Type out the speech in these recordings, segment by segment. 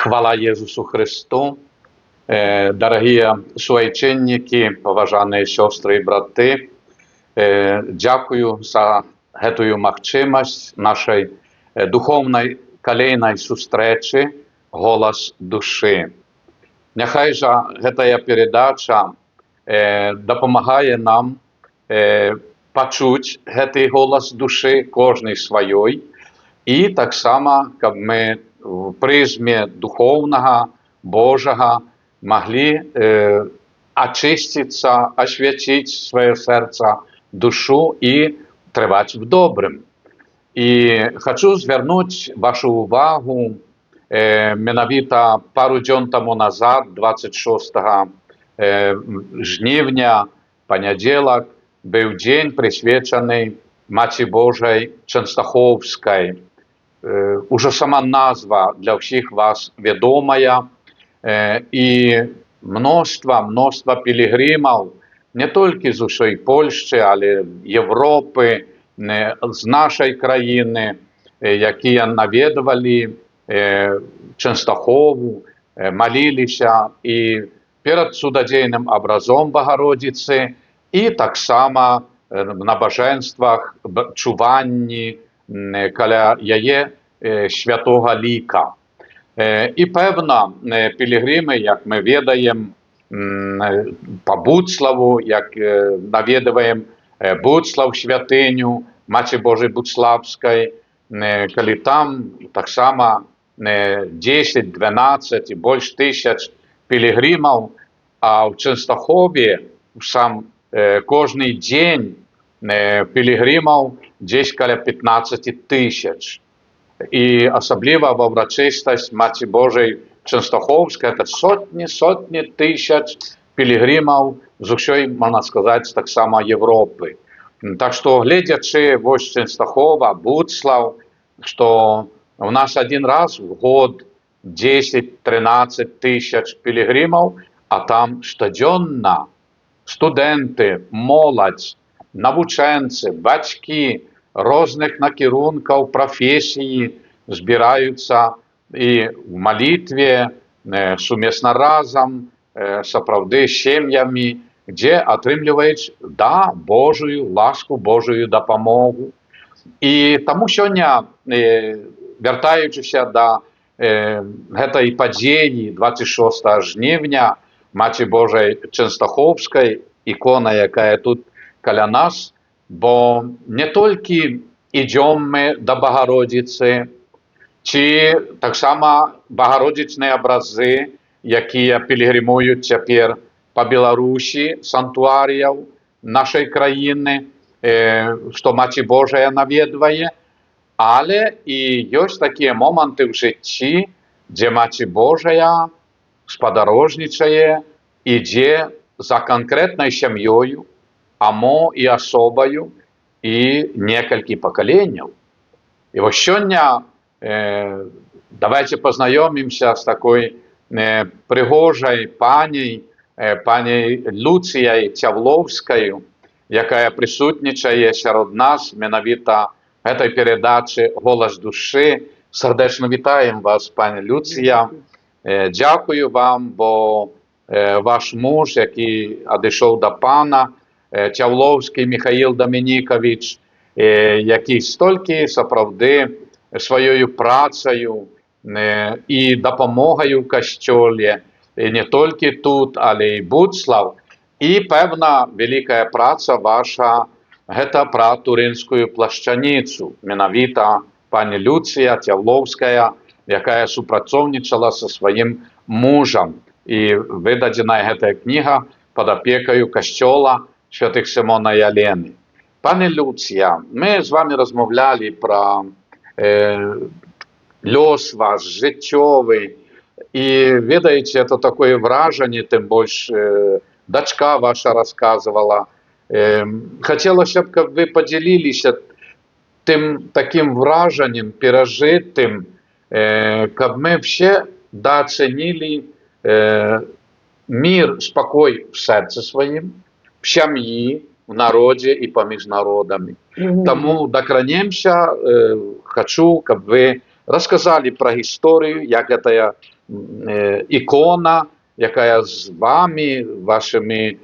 Хвала Езусу Христу, дорогие суайчинники, поважаныя сёстры і браты, дзякую за гэтую магчымасць нашай духовнай калейнай сустрэчы «Голас душы». Няхай жа гэтая перадача дапамагае нам пачуць гэты голас душы кожнай сваёй, і таксама, каб мы в прызме духовнага, Божага маглі ачысціцца, асвяціць сваё сэрца, душу і трываць в добрым. І хачу звярнуць вашу увагу, менавіта пару дзён таму назад, 26 жнівня, панядзелак, быў дзень прысвечаны Маці Божай Чэнстахоўскай. Ужо сама назва для ўсіх вас вядомая, і мноства пілігрымаў не толькі з усёй Польшчы, але Европы, з нашай краіны, якія наведвалі Чэнстахову, маліліся і перад цудадзейным абразом Багародзіцы, і таксама в набажэнствах, чуванні каля яе святога ліка. І пэвна пілігрымы, як мы ведаем, па Буцлаву, як наведваем Буцлаў святыню Маці Божай Буцлавскай, калі там таксама 10, 12 і больш тысяч пілігрымаў, а ў Чэнстахове сам кожны дзень пілігрымаў дзесь каля 15 тысяч. І асабліва ва ўрачыстасць Маці Божай Чэнстахоўскай это сотні тысяч пілігрымаў з усёй, можна сказаць, таксама Европы. Так што, гледзячы вось Чэнстахова, Буцлаў, што у нас один раз в год 10-13 тысяч пілігрымаў, а там штодзённа студэнты, моладзь, навучэнцы, бацькі розных накірункаў, прафесіі збіраюцца і в малітве, сумесна разам, сапраўды сем'ямі, дзе атрымліваюць Божую ласку, Божую дапамогу. І таму сёння, вяртаючыся да гэтай падзеі 26 жнівня Маці Божай Чэнстахоўскай, ікона, якая тут каля нас, бо не толькі ідзём мы да Багародзіцы, ці таксама багародзічныя абразы, якія пілігрымуюць цяпер па Беларусі, санктуарыяў нашай краіны, што Маці Божая наведвае, але і ёсць такія моманты ў жыцці, дзе Маці Божая спадарожнічае, ідзе за канкрэтнай сям'ёю, амо і асобаю, і некалькі пакаленняў. І вось сёння давайте пазнаёмімся з такой прыгожай паняй Люцыяй Цявлоўскаю, якая прысутнічае сярод нас менавіта гэтай перадачы «Голас душы». Сардэчна вітаем вас, пані Люцыя. Дзякую вам, бо ваш муж, які адышоў да пана, Цявлоўскі Міхаіл Дамінікавіч, які столькі сапраўды сваёю працаю і дапамогаю ў касцёле, не толькі тут, але і Буцлаў. І, пэвна, вялікая праца ваша – гэта пра Турынскую плашчаніцу. Менавіта пані Люцыя Цявлоўская, якая супрацоўнічала са сваім мужам. І выдадзеная гэтая кніга пад апекаю касцёла святых Сымона і Алены. Пані Люцыя, мы з вами размаўлялі пра лёс ваш жыццёвы, і ведаеце, это такое вражанне, тым больш дачка ваша расказвала. Хацелася б, каб вы падзяліліся тым такім вражаннем перажытым, каб мы все дооценили мир, спокой в сердце своим, в сям'і, в народе и поміж народами. Тому докранемся, хочу, каб вы Розказали про історію, як ця ікона, яка з вами, вашими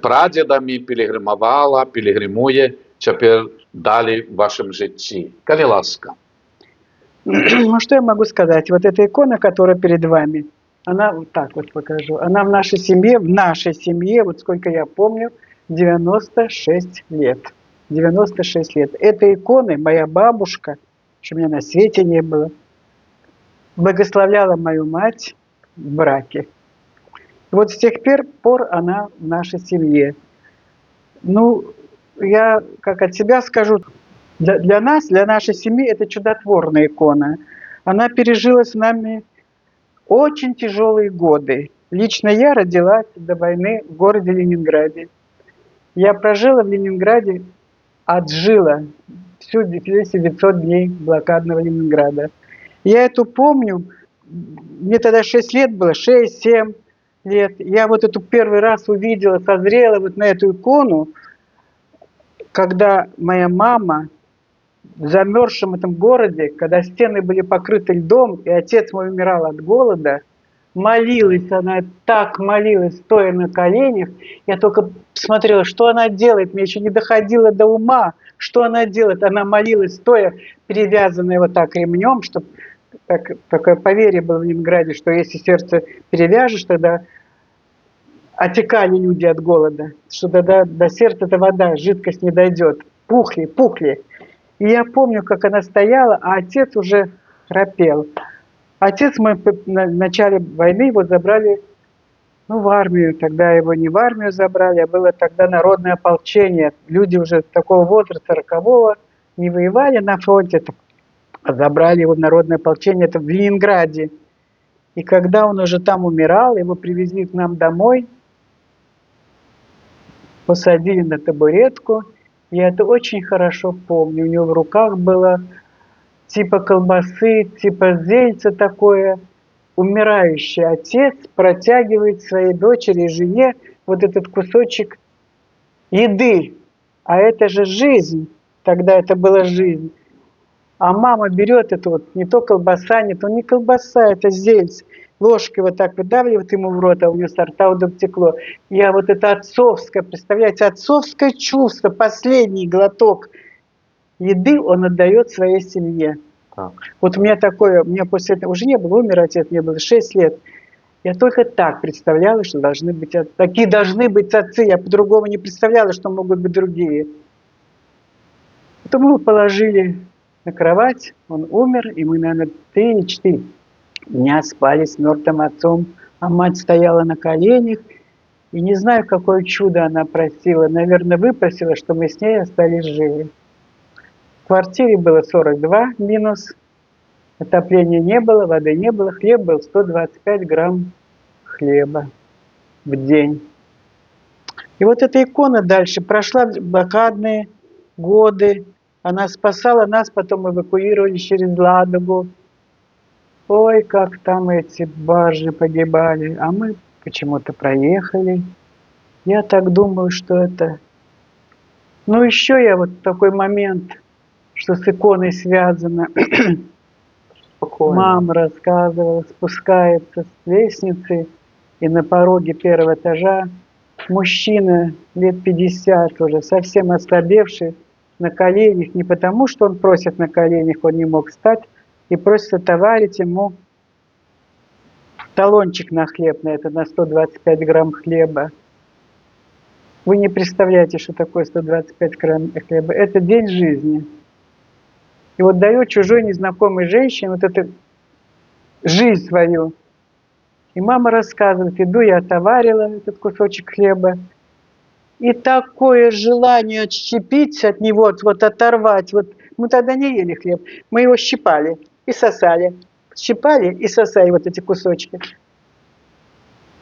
прадідами пілігримувала, пілігримує тепер далі в вашем житті. Коли ласка. Ну, что я могу сказать? Вот эта икона, которая перед вами, она, вот так вот покажу, она в нашей семье, вот сколько я помню, 96 лет. 96 лет. Этой иконой моя бабушка, что меня на свете не было, благословляла мою мать в браке. Вот с тех пор она в нашей семье. Ну, я как от себя скажу, для нас, для нашей семьи, это чудотворная икона. Она пережила с нами очень тяжелые годы. Лично я родилась до войны в городе Ленинграде. Я прожила в Ленинграде, отжила всю 900 дней блокадного Ленинграда. Я это помню, мне тогда 6 лет было, 6-7 лет. Я вот эту первый раз увидела, созрела вот на эту икону, когда моя мама в замерзшем этом городе, когда стены были покрыты льдом, и отец мой умирал от голода, молилась она, так молилась, стоя на коленях. Я только смотрела, что она делает. Мне еще не доходило до ума, что она делает. Она молилась, стоя, перевязанная вот так ремнем, чтобы такое поверье было в Ленинграде, что если сердце перевяжешь, тогда отекали люди от голода, что тогда до сердца эта вода, жидкость не дойдет. Пухли. И я помню, как она стояла, а отец уже храпел. Отец мой в начале войны его забрали, в армию. Тогда его не в армию забрали, а было тогда народное ополчение. Люди уже такого возраста, 40-го, не воевали на фронте, а забрали его в народное ополчение, это в Ленинграде. И когда он уже там умирал, его привезли к нам домой, посадили на табуретку. Я это очень хорошо помню. У него в руках было типа колбасы, типа зельца такое. Умирающий отец протягивает своей дочери и жене вот этот кусочек еды. А это же жизнь. Тогда это была жизнь. А мама берет эту вот, не то колбаса, не колбаса, это зельц. Ложкой вот так выдавливает ему в рот, а у него со рта текло. Я вот это отцовское, представляете, отцовское чувство, последний глоток еды он отдает своей семье. Так. Вот у меня такое, у меня после этого уже не было, умер отец, мне было 6 лет. Я только так представляла, что должны быть отцы. Такие должны быть отцы, я по-другому не представляла, что могут быть другие. Потом его положили на кровать, он умер, и мы, наверное, 3 или 4 дня спали с мертвым отцом, а мать стояла на коленях, и не знаю, какое чудо она просила, наверное, выпросила, что мы с ней остались живы. В квартире было 42 минус, отопления не было, воды не было, хлеб был 125 грамм хлеба в день. И вот эта икона дальше прошла блокадные годы, она спасала нас, потом эвакуировали через Ладогу. Ой, как там эти баржи погибали, а мы почему-то проехали. Я так думаю, что это... Ну, еще я вот такой момент, что с иконой связано. Спокойно. Мама рассказывала, спускается с лестницы, и на пороге первого этажа мужчина лет 50 уже, совсем ослабевший, на коленях, не потому, что он просит на коленях, он не мог встать, и просит отоварить ему талончик на хлеб, на 125 грамм хлеба. Вы не представляете, что такое 125 грамм хлеба. Это день жизни. И вот дает чужой незнакомой женщине вот эту жизнь свою. И мама рассказывает, иду, я отоварила этот кусочек хлеба. И такое желание отщепить от него, вот оторвать. Вот мы тогда не ели хлеб, мы его щипали и сосали. Щипали и сосали вот эти кусочки.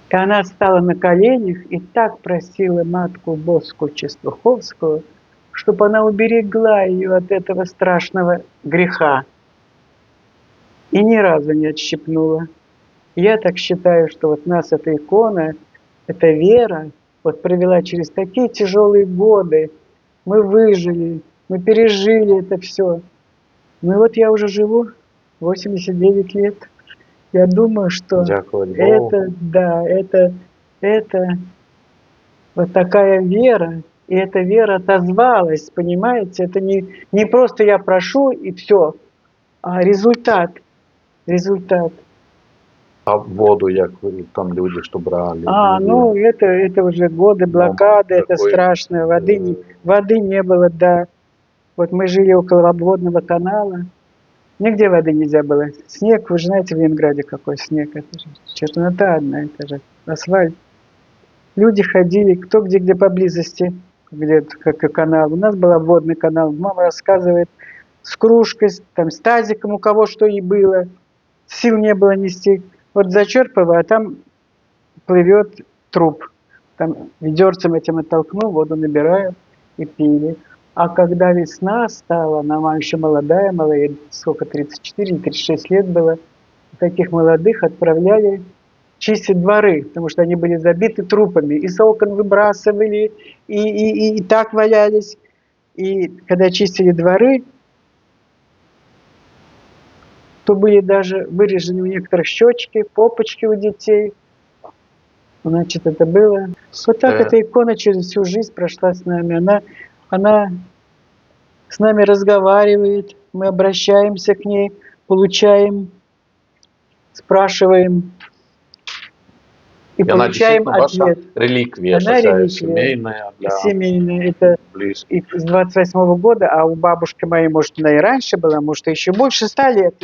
И она стала на коленях и так просила матку Боску Частуховскую, чтобы она уберегла ее от этого страшного греха. И ни разу не отщипнула. Я так считаю, что вот нас эта икона, эта вера вот провела через такие тяжелые годы. Мы выжили, мы пережили это все. Ну и вот я уже живу 89 лет. Я думаю, что Дякувати Богу. это, да, это вот такая вера, и эта вера отозвалась, понимаете? Это не просто я прошу и все, а результат, результат. А воду, як ви там люди, що брали? Ну это уже годы блокады, это такой, страшно, воды не было, да. Вот мы жили около обводного канала, нигде воды нельзя было. Снег, вы же знаете в Ленинграде какой снег, это же чернота одна, это же асфальт. Люди ходили, кто где поблизости, где как и канал. У нас был обводный канал, мама рассказывает, с кружкой, там, с тазиком, у кого что и было. Сил не было нести. Вот зачерпываю, а там плывет труп. Там ведерцем этим оттолкнул, воду набираю и пили. А когда весна стала, она мама еще молодая, сколько, 34-36 лет было, таких молодых отправляли чистить дворы, потому что они были забиты трупами. И с окон выбрасывали, и так валялись. И когда чистили дворы, то были даже вырежены у некоторых щечки, попочки у детей. Значит, это было. Вот так эта икона через всю жизнь прошла с нами. Она с нами разговаривает, мы обращаемся к ней, получаем, спрашиваем и получаем ответ. Реликвия Она такая реликвия. семейная. Да. Семейная. Это Близко. и с 28-го года, а у бабушки моей, может, она и раньше была, может, еще больше 100 лет.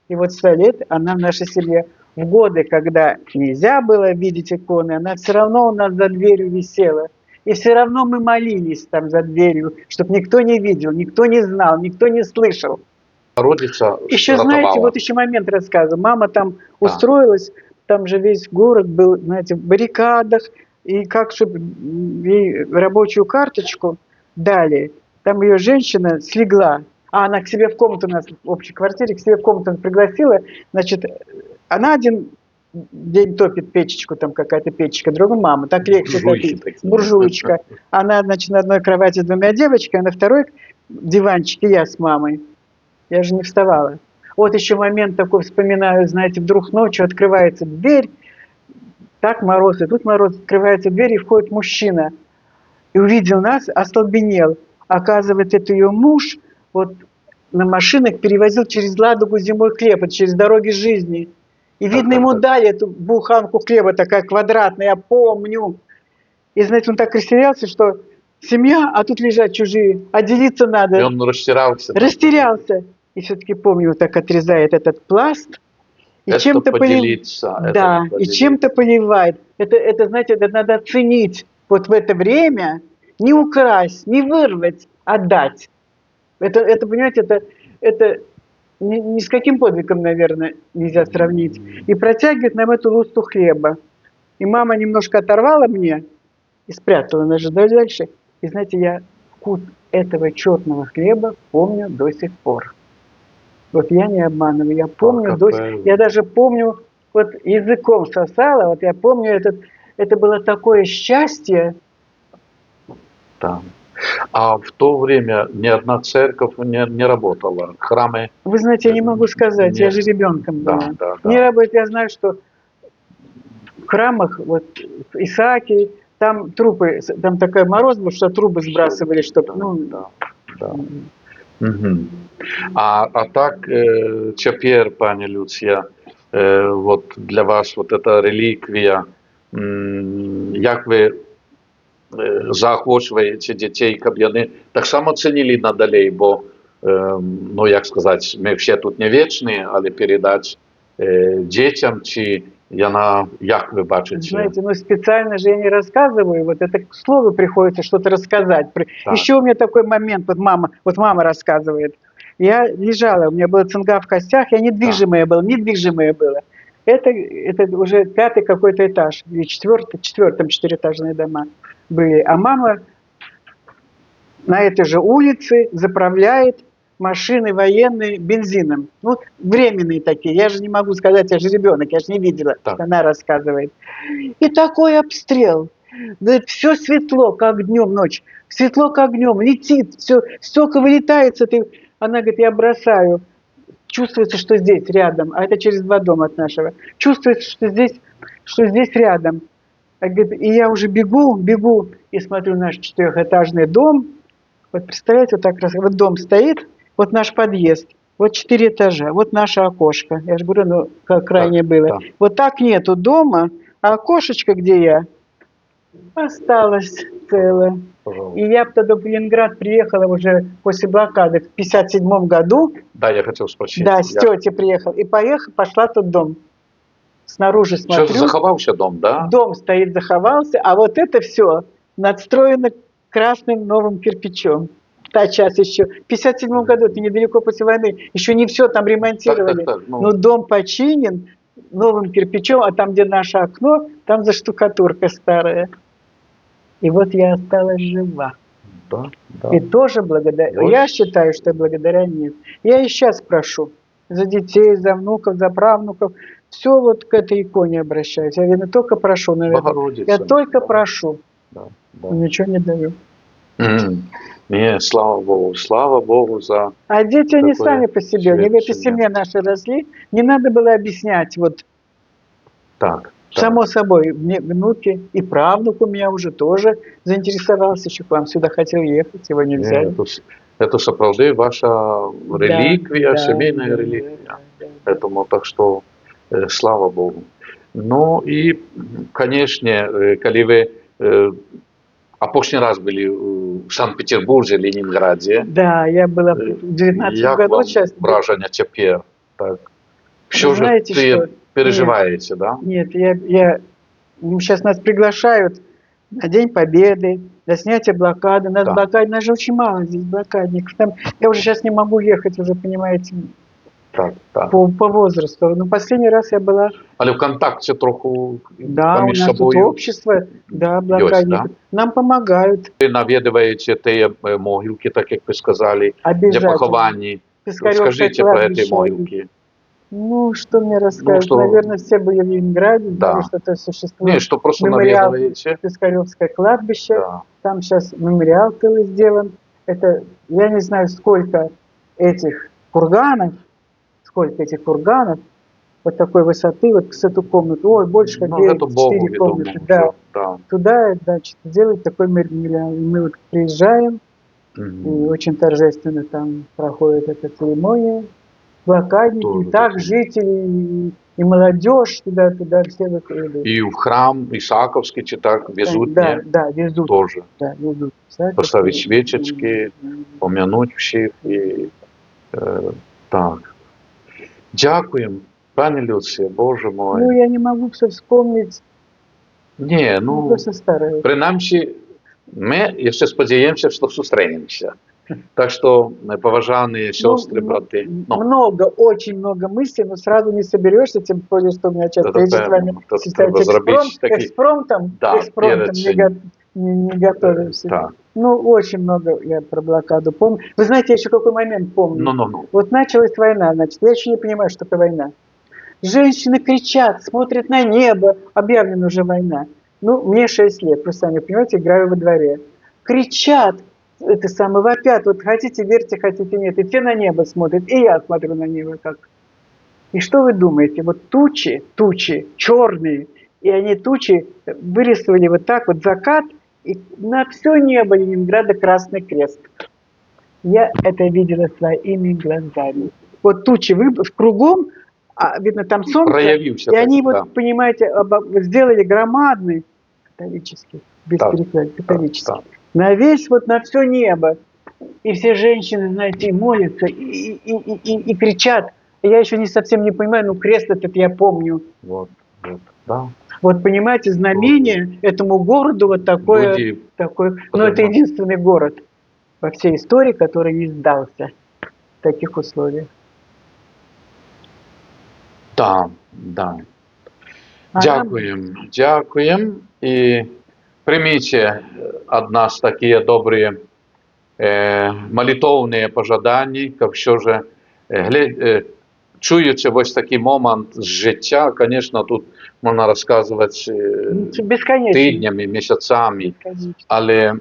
И вот 100 лет она в нашей семье. В годы, когда нельзя было видеть иконы, она все равно у нас за дверью висела. И все равно мы молились там за дверью, чтобы никто не видел, никто не знал, никто не слышал. Родица Еще, знаете, вот еще момент рассказываю. Мама там устроилась, там же весь город был, знаете, в баррикадах, и как, чтобы ей рабочую карточку дали, там ее женщина слегла, а она к себе в комнату, у нас в общей квартире, к себе в комнату пригласила, значит, она один день топит печечку, там какая-то печечка, другая мама, так легче топить, буржуечка. Она, значит, на одной кровати с двумя девочками, а на второй диванчике я с мамой. Я же не вставала. Вот еще момент такой вспоминаю, знаете, вдруг ночью открывается дверь, так мороз, и тут мороз, открывается дверь, и входит мужчина. И увидел нас, остолбенел. Оказывается, это ее муж вот на машинах перевозил через Ладогу зимой хлеб, это через дороги жизни. И, видно, ему дали эту буханку хлеба, такая квадратная, я помню. И, знаете, он так растерялся, что семья, а тут лежат чужие, а делиться надо. И он растерялся. Растерялся. И все-таки помню, вот так отрезает этот пласт, и чем-то поделиться. Да, и чем-то поливает. Это, знаете, это надо оценить. Вот в это время не украсть, не вырвать, а дать. Это понимаете, это ни с каким подвигом, наверное, нельзя сравнить. И протягивает нам эту лусту хлеба. И мама немножко оторвала мне и спрятала, она же дальше. И знаете, я вкус этого черного хлеба помню до сих пор. Вот я не обманываю, я помню, я даже помню, вот языком сосала, вот я помню, это было такое счастье. Да. А в то время ни одна церковь не работала, храмы... Вы знаете, я не могу сказать, я же ребенком была. Да. Не работает, я знаю, что в храмах, вот в Исааке, там трупы, там такой мороз был, что трубы сбрасывали, чтобы... Да. Угу. А так, теперь, пані Люція, вот для вас вот эта реліквія, як ви заохочуєте дітей, щоб вони так само цінили надалей, бо, ну, як сказати, ми всі тут не вічні, але передати дітям, чи як вы бачите? Знаете, ну специально же я не рассказываю, вот это к слову приходится что-то рассказать. Да. Еще у меня такой момент, вот мама рассказывает. Я лежала, у меня была цинга в костях, я недвижимая была. Это уже 5-й какой-то этаж, или 4-м 4-этажные дома были. А мама на этой же улице заправляет машины военные бензином. Ну, временные такие. Я же не могу сказать, я же ребенок, я же не видела. Так. Она рассказывает. И такой обстрел. Говорит, все светло, как днем, ночь. Светло, как днем. Летит, все, стекла вылетает с этой... Она говорит, я бросаю чувствуется, что здесь рядом, а это через 2 дома от нашего. Чувствуется, что здесь рядом. И я уже бегу и смотрю наш 4-этажный дом. Вот представляете, вот так раз, вот дом стоит, вот наш подъезд, вот 4 этажа, вот наше окошко. Я же говорю, ну, как ранее было. Да. Вот так нету дома, а окошечко, где я, осталось целое. Пожалуйста. И я тогда в Ленинград приехала уже после блокады в 57 году. Да, я хотел спросить. Да, с тетей приехала. И пошла в тот дом. Снаружи смотрю. Сейчас заховался дом, да? Дом стоит, заховался, а вот это все надстроено красным новым кирпичом. Та часть еще. В 57 году, это недалеко после войны, еще не все там ремонтировали. Так, ну. Но дом починен новым кирпичом, а там, где наше окно, там заштукатурка старая. И вот я осталась жива. Да, да. И тоже благодаря... Вот. Я считаю, что благодаря ним. Я и сейчас прошу за детей, за внуков, за правнуков. Все вот к этой иконе обращаюсь. Я не только прошу, наверное. Богородица. Я только Да. прошу. Да, да. Ничего не даю. Не, слава Богу за... А дети, они такое сами по себе. Они в этой свидетельство. семье наши росли. Не надо было объяснять. Вот Так. само собой, мне внуки и правнук у меня уже тоже заинтересовался, еще к вам сюда хотел ехать, его не взяли. Это сапраўды ваша реликвия, семейная реликвия. Да. Поэтому так что слава Богу. Ну и, конечно, коли вы апошні раз были в Санкт-Петербурге, Ленинграде, Да, я была в 19 як году вам сейчас. враження тепер? Так. Що Вы же знаете, ты что? переживаете, да? Нет, сейчас нас приглашают на День Победы, на снятие блокады. Нас же очень мало здесь блокадников. Там, я уже сейчас не могу ехать, уже понимаете, Так, так. по возрасту. Но последний раз я была... Але в контакте троху Да, у поміж нас тут собою общество, да, блокадников. Нам помогают. ви навідуєте ті могилки, так як ви сказали, де Обязательно. поховані. Пискаревское Скажите про эти кладбище. могилки. Ну, что мне рассказать? что- Наверное, все были в Ленинграде, Да. знали, что это существует. Не, что просто Мемориал наведываете. Пискаревское кладбище. Да. Там сейчас мемориал целый сделан. Это, я не знаю, сколько этих курганов, вот такой высоты, вот с эту комнату. Ой, больше как Ну, 4 это Богу комнаты. ведомо. Да. Да. Туда, значит, делают такой мемориал. И мы вот приезжаем, Мгм. и очень торжественно там проходит эта церемония. Блокадники, Тоже и так такое. жители, и молодежь туда все идут. И в храм Исааковский, чи так, везут, Да, не? да, везут. Тоже. Да, везут. Знаете, Поставить что- свечечки, помянуть всіх. І, так. Дякуємо, пані Люція, Боже мой. Ну, я не могу все вспомнить. Ні, Ну, ну, просто стараюсь. принаймні, ми ще сподіваємося, що зустрінемося. Так що, поважані сестри, брати, ну, Много, очень много мыслей, но сразу не соберешься, тем более, что у меня сейчас Это встреча с вами правильно. Это считается треба зробити такий- экспромтом, Да, экспромтом перед не готовимся. так. Ну, очень много я про блокаду помню. Вы знаете, я еще какой момент помню. Ну. Вот началась война, значит, я еще не понимаю, что это война. Женщины кричат, смотрят на небо, объявлена уже война. Ну, мне 6 лет, вы сами понимаете, играю во дворе. Кричат, это самое, вопят, вот хотите верьте, хотите нет. И все на небо смотрят, и я смотрю на небо как. И что вы думаете, вот тучи, черные, и они тучи вырисовали вот так вот закат, и на все небо Ленинграда красный крест. Я это видела своими глазами. Вот тучи кругом, а видно там солнце, Проявился и они так, да. вот, понимаете, сделали громадный, католический, без Так, перекладки, католический, так. на весь вот на все небо. И все женщины, знаете, и молятся, и кричат. И я еще не совсем не понимаю, ну крест этот я помню. Вот, да. Вот понимаете, знамение этому городу вот такое, Люди, но это единственный город во всей истории, который не сдался в таких условиях. да. Дякуємо. І прийміть від нас такі добрі молитовні пожадання, якщо ж чуючи ось такий момент з життя, звісно, тут можна розказувати Бесконечно. тижнями, місяцями, Бесконечно. але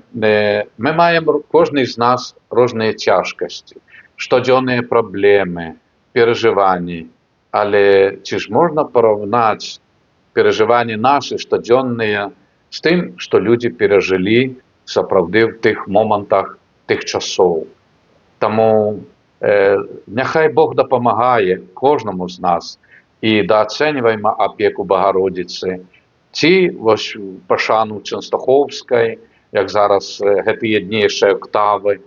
ми маємо, кожен з нас різні тяжкості, щоденні проблеми, переживань, але чи ж можна порівняти переживання наші щоденні з тим, що люди пережили справді в тих моментах, тих часов. Тому нехай Бог допомагає кожному з нас і дооцінюємо опіку Богородиці. Ці ось пошану Częstochowskiej, як зараз ті дні ще октави,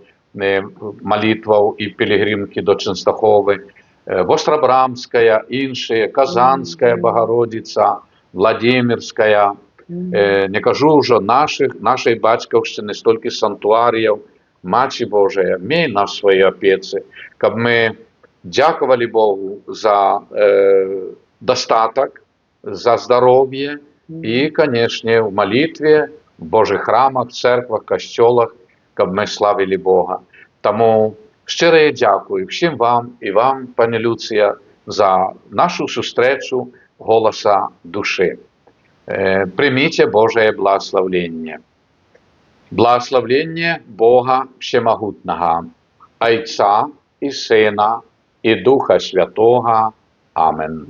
молитваў і пілігримки до Częstochowy, Вострабрамская, іншыя, Казанская Богородица, Владимирская, не кажу ўжо нашай бацькаўшчыны столькі санктуарыяў, Маці Божая, мей нас свае опецы, каб мы дзякавалі Богу за достаток, за здоровье и, конечно, в молитве, в Божьих храмах, церквах, костелах, каб ми славили Бога. Тому щире дякую всім вам і вам, пані Люція, за нашу зустрічу голоса душі. Прийміть Божє благословення. Благословення Бога Всемогутнього, Отця і Сина і Духа Святого. Амен.